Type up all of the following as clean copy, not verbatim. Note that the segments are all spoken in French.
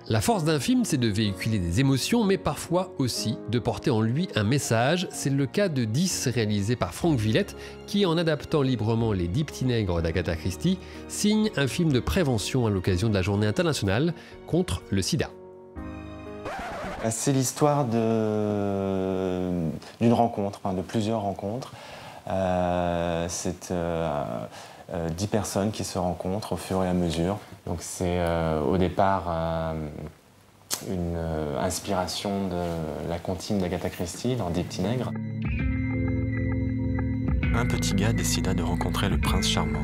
La force d'un film, c'est de véhiculer des émotions, mais parfois aussi de porter en lui un message. C'est le cas de 10, réalisé par Franck Villette, qui, en adaptant librement Les 10 petits nègres d'Agatha Christie, signe un film de prévention à l'occasion de la Journée internationale contre le sida. C'est l'histoire d'une rencontre, de plusieurs rencontres. C'est 10 personnes qui se rencontrent au fur et à mesure. Donc c'est au départ une inspiration de la comptine d'Agatha Christie dans Des petits nègres. Un petit gars décida de rencontrer le prince charmant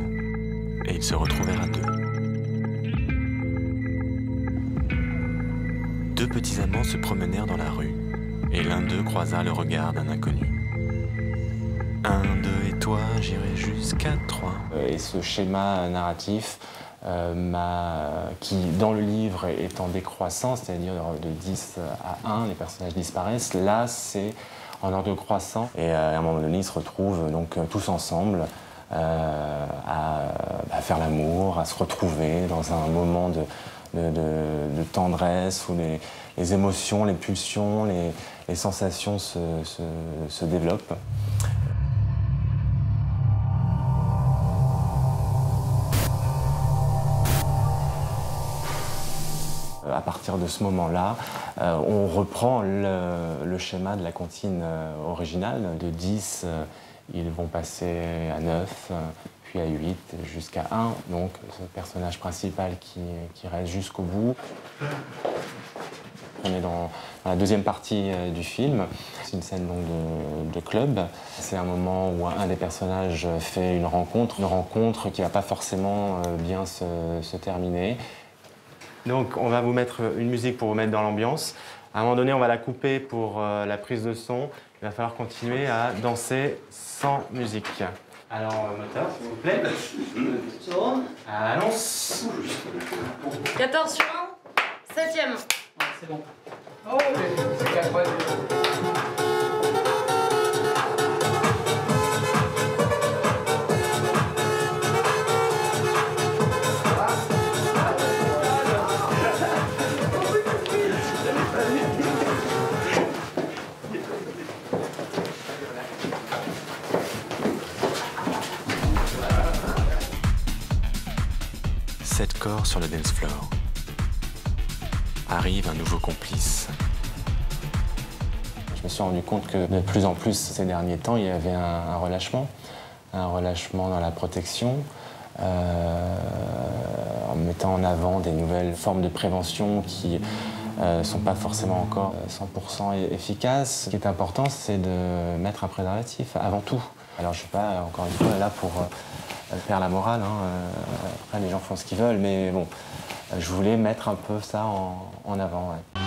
et ils se retrouvèrent à deux. Deux petits amants se promenèrent dans la rue et l'un d'eux croisa le regard d'un inconnu. 1, 2 et toi, j'irai jusqu'à 3. Et ce schéma narratif qui, dans le livre, est en décroissant, c'est-à-dire de 10 à 1, les personnages disparaissent. Là, c'est en ordre croissant. Et à un moment donné, ils se retrouvent donc tous ensemble à faire l'amour, à se retrouver dans un moment de tendresse où les émotions, les pulsions, les sensations se développent. À partir de ce moment-là, on reprend le schéma de la comptine originale. De 10, ils vont passer à 9, puis à 8, jusqu'à 1. Donc, ce personnage principal qui reste jusqu'au bout. On est dans la deuxième partie du film. C'est une scène donc, de club. C'est un moment où un des personnages fait une rencontre qui ne va pas forcément bien se terminer. Donc on va vous mettre une musique pour vous mettre dans l'ambiance. À un moment donné, on va la couper pour la prise de son. Il va falloir continuer à danser sans musique. Alors, moteur, s'il vous plaît. Tourne. Allons. 14 sur 1, 7e. Ah, c'est bon. Oh, c'est 4. Sept corps sur le dance floor. Arrive un nouveau complice. Je me suis rendu compte que de plus en plus ces derniers temps, il y avait un relâchement dans la protection, en mettant en avant des nouvelles formes de prévention qui ne sont pas forcément encore 100% efficaces. Ce qui est important, c'est de mettre un préservatif avant tout. Alors je ne suis pas, encore une fois, là pour faire la morale. Après, les gens font ce qu'ils veulent, mais bon, je voulais mettre un peu ça en avant. Ouais.